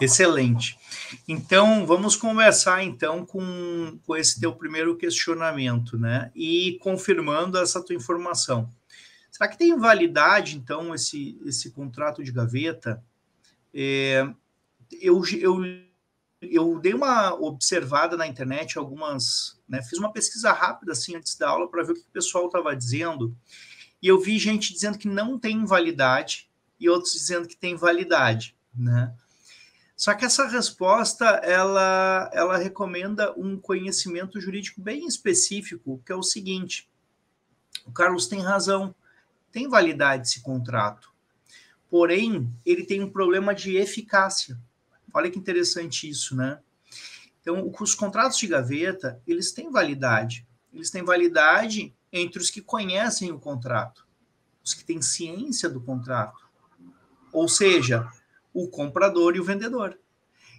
Excelente. Então, vamos conversar então com esse teu primeiro questionamento, né? E confirmando essa tua informação. Será que tem validade, então, esse contrato de gaveta? Eu dei uma observada na internet, algumas, né? Fiz uma pesquisa rápida, assim, antes da aula, para ver o que o pessoal estava dizendo. E eu vi gente dizendo que não tem validade e outros dizendo que tem validade, né? Só que essa resposta, ela recomenda um conhecimento jurídico bem específico, que é o seguinte: o Carlos tem razão, tem validade esse contrato, porém, ele tem um problema de eficácia. Olha que interessante isso, né? Então, os contratos de gaveta, eles têm validade. Eles têm validade entre os que conhecem o contrato, os que têm ciência do contrato, ou seja, o comprador e o vendedor.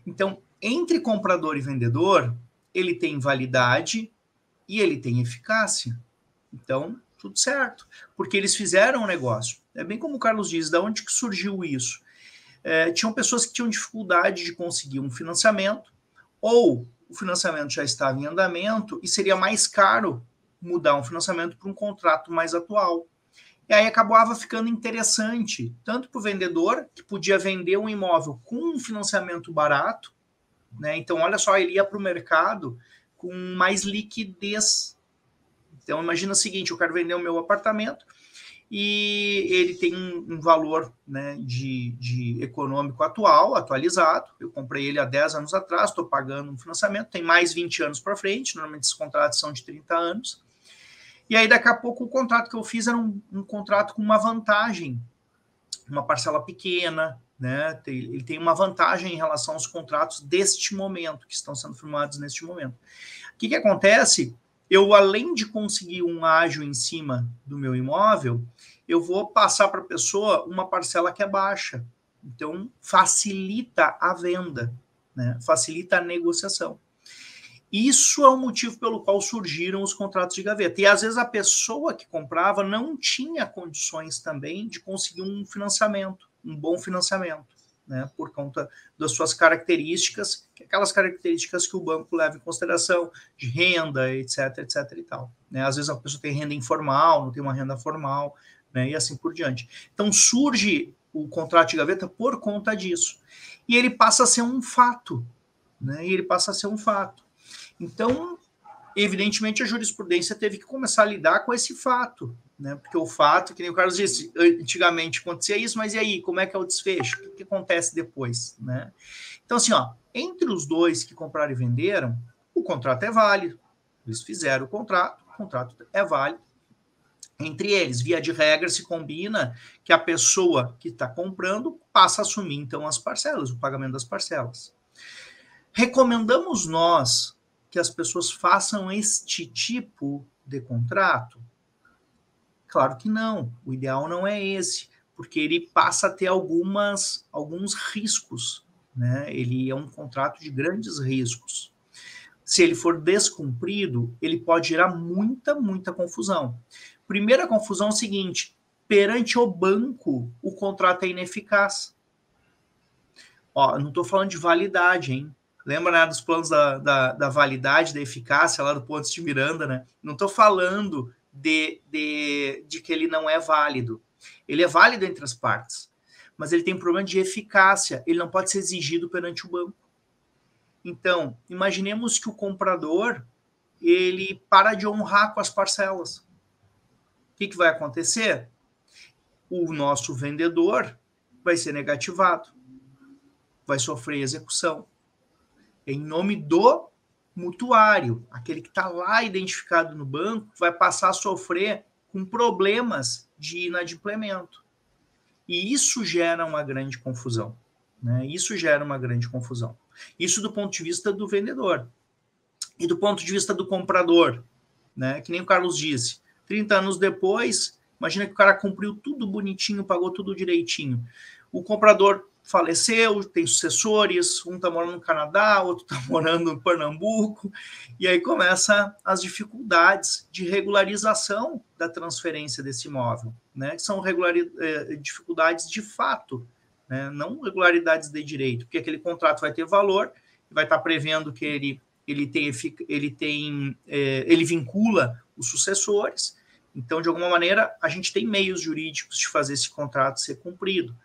Então, entre comprador e vendedor, ele tem validade e ele tem eficácia. Então, tudo certo, porque eles fizeram um negócio. É bem como o Carlos diz, da onde que surgiu isso? Tinham pessoas que tinham dificuldade de conseguir um financiamento, ou o financiamento já estava em andamento e seria mais caro mudar um financiamento para um contrato mais atual. E aí acabava ficando interessante, tanto para o vendedor, que podia vender um imóvel com um financiamento barato, né? Então, olha só, ele ia para o mercado com mais liquidez. Então, imagina o seguinte: eu quero vender o meu apartamento e ele tem um valor, né, de econômico atualizado. Eu comprei ele há 10 anos atrás, estou pagando um financiamento, tem mais 20 anos para frente, normalmente esses contratos são de 30 anos. E aí, daqui a pouco, o contrato que eu fiz era um contrato com uma vantagem, uma parcela pequena, né? Ele tem uma vantagem em relação aos contratos deste momento, que estão sendo firmados neste momento. O que acontece? Eu, além de conseguir um ágio em cima do meu imóvel, eu vou passar para a pessoa uma parcela que é baixa. Então, facilita a venda, né? Facilita a negociação. Isso é o motivo pelo qual surgiram os contratos de gaveta. E às vezes a pessoa que comprava não tinha condições também de conseguir um financiamento, um bom financiamento, né, por conta das suas características, aquelas características que o banco leva em consideração, de renda, etc, etc e tal. Né? Às vezes a pessoa tem renda informal, não tem uma renda formal, né, e assim por diante. Então surge o contrato de gaveta por conta disso. E ele passa a ser um fato. Né? E ele passa a ser um fato. Então, evidentemente, a jurisprudência teve que começar a lidar com esse fato, né? Porque o fato, que nem o Carlos disse, antigamente acontecia isso, mas e aí, como é que é o desfecho? O que acontece depois, né? Então, assim, ó, entre os dois que compraram e venderam, o contrato é válido. Eles fizeram o contrato é válido. Entre eles, via de regra, se combina que a pessoa que está comprando passa a assumir, então, as parcelas, o pagamento das parcelas. Recomendamos nós que as pessoas façam este tipo de contrato? Claro que não. O ideal não é esse, porque ele passa a ter alguns riscos. Né? Ele é um contrato de grandes riscos. Se ele for descumprido, ele pode gerar muita confusão. Primeira confusão é o seguinte: perante o banco, o contrato é ineficaz. Ó, não estou falando de validade, hein? Lembra, né, dos planos da validade, da eficácia lá do Pontes de Miranda, né? Não estou falando de que ele não é válido. Ele é válido entre as partes, mas ele tem um problema de eficácia. Ele não pode ser exigido perante o banco. Então, imaginemos que o comprador ele para de honrar com as parcelas. O que vai acontecer? O nosso vendedor vai ser negativado, vai sofrer execução em nome do mutuário. Aquele que está lá identificado no banco vai passar a sofrer com problemas de inadimplemento. E isso gera uma grande confusão. Né? Isso gera uma grande confusão. Isso do ponto de vista do vendedor. E do ponto de vista do comprador, né? Que nem o Carlos disse, 30 anos depois, imagina que o cara cumpriu tudo bonitinho, pagou tudo direitinho. O comprador faleceu, tem sucessores, um está morando no Canadá, outro está morando no Pernambuco, e aí começa as dificuldades de regularização da transferência desse imóvel, né? Que são dificuldades de fato, né? Não regularidades de direito, porque aquele contrato vai ter valor, vai estar prevendo que ele vincula os sucessores. Então, de alguma maneira, a gente tem meios jurídicos de fazer esse contrato ser cumprido.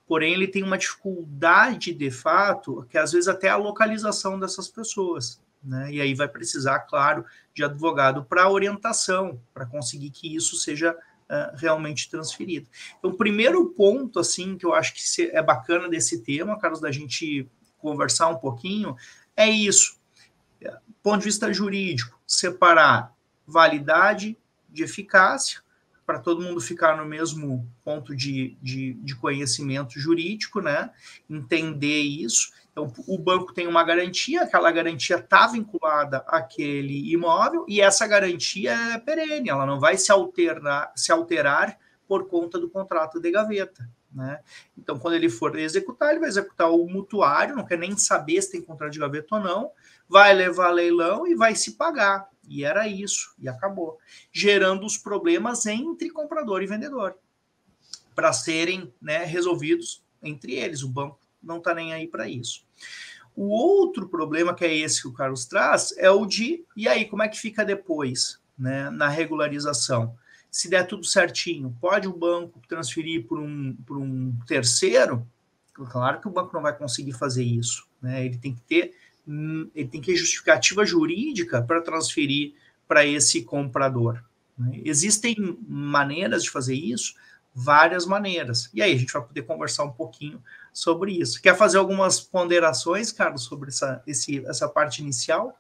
Porém, ele tem uma dificuldade, de fato, que às vezes até a localização dessas pessoas, né? E aí vai precisar, claro, de advogado para orientação, para conseguir que isso seja realmente transferido. Então, o primeiro ponto, assim, que eu acho que é bacana desse tema, Carlos, da gente conversar um pouquinho, é isso. Do ponto de vista jurídico, separar validade de eficácia, para todo mundo ficar no mesmo ponto de conhecimento jurídico, né? Entender isso. Então, o banco tem uma garantia, aquela garantia está vinculada àquele imóvel, e essa garantia é perene, ela não vai se alterar por conta do contrato de gaveta, né? Então, quando ele for executar, ele vai executar o mutuário, não quer nem saber se tem contrato de gaveta ou não, vai levar a leilão e vai se pagar. E era isso, e acabou. Gerando os problemas entre comprador e vendedor, para serem, né, resolvidos entre eles. O banco não está nem aí para isso. O outro problema, que é esse que o Carlos traz, é o de, e aí, como é que fica depois, né, na regularização? Se der tudo certinho, pode o banco transferir por um terceiro? Claro que o banco não vai conseguir fazer isso, né? Ele tem que ter justificativa jurídica para transferir para esse comprador, né? Existem maneiras de fazer isso, várias maneiras. E aí a gente vai poder conversar um pouquinho sobre isso. Quer fazer algumas ponderações, Carlos, sobre essa parte inicial?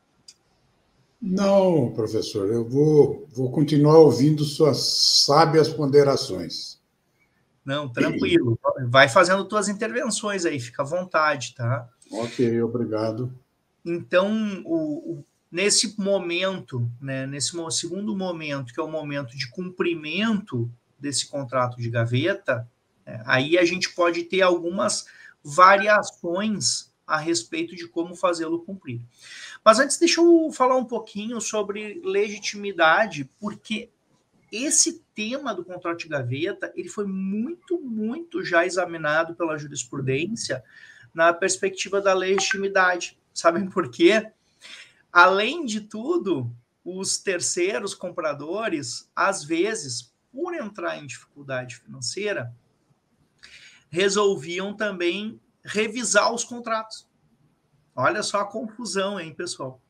Não, professor, eu vou continuar ouvindo suas sábias ponderações. Não, tranquilo. Vai fazendo tuas intervenções aí, fica à vontade, tá? Ok, obrigado. Então, nesse momento, né, nesse segundo momento, que é o momento de cumprimento desse contrato de gaveta, aí a gente pode ter algumas variações a respeito de como fazê-lo cumprir. Mas antes, deixa eu falar um pouquinho sobre legitimidade, porque esse tema do contrato de gaveta, ele foi muito, muito já examinado pela jurisprudência na perspectiva da legitimidade. Sabem por quê? Além de tudo, os terceiros compradores, às vezes, por entrar em dificuldade financeira, resolviam também revisar os contratos. Olha só a confusão, hein, pessoal?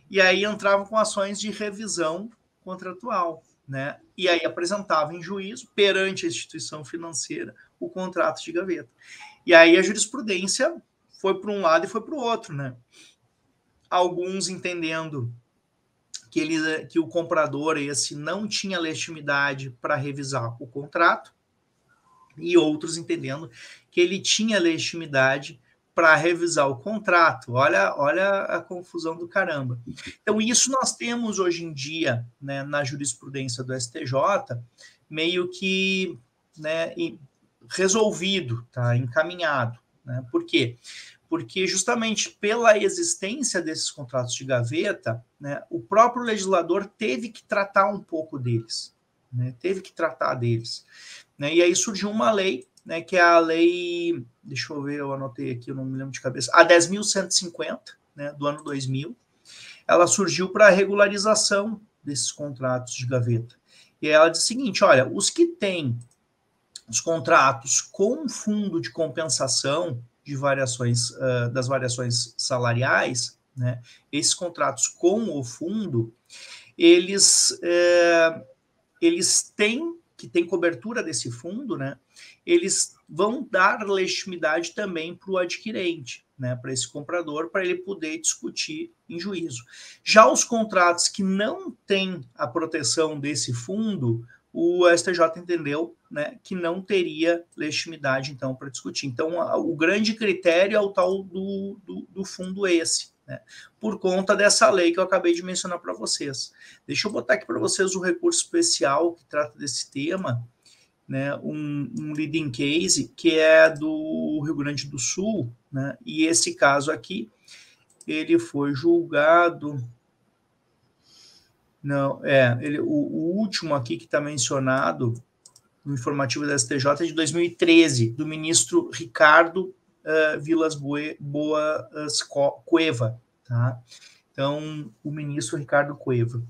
E aí entravam com ações de revisão contratual, né? E aí apresentavam em juízo, perante a instituição financeira, o contrato de gaveta. E aí a jurisprudência foi para um lado e foi para o outro, né? Alguns entendendo que o comprador esse não tinha legitimidade para revisar o contrato, e outros entendendo que ele tinha legitimidade para revisar o contrato. Olha a confusão do caramba. Então, isso nós temos hoje em dia, né, na jurisprudência do STJ, meio que, né, resolvido, tá, encaminhado. Né? Por quê? Porque justamente pela existência desses contratos de gaveta, né, o próprio legislador teve que tratar um pouco deles, né, teve que tratar deles. Né, e aí surgiu uma lei, né, que é a lei, deixa eu ver, eu anotei aqui, eu não me lembro de cabeça, a 10.150, né, do ano 2000, ela surgiu para a regularização desses contratos de gaveta. E ela diz o seguinte, olha, os que têm os contratos com fundo de compensação de variações, das variações salariais, né, esses contratos com o fundo, eles têm, que tem cobertura desse fundo, né, eles vão dar legitimidade também para o adquirente, né, para esse comprador, para ele poder discutir em juízo. Já os contratos que não têm a proteção desse fundo, o STJ entendeu, né, que não teria legitimidade, então, para discutir. Então, o grande critério é o tal do fundo esse, né, por conta dessa lei que eu acabei de mencionar para vocês. Deixa eu botar aqui para vocês o recurso especial que trata desse tema, né, um leading case que é do Rio Grande do Sul, né, e esse caso aqui, ele foi julgado... Não, o último aqui que está mencionado no informativo da STJ de 2013, do ministro Ricardo Vilas Boas Cueva, tá? Então, o ministro Ricardo Cueva.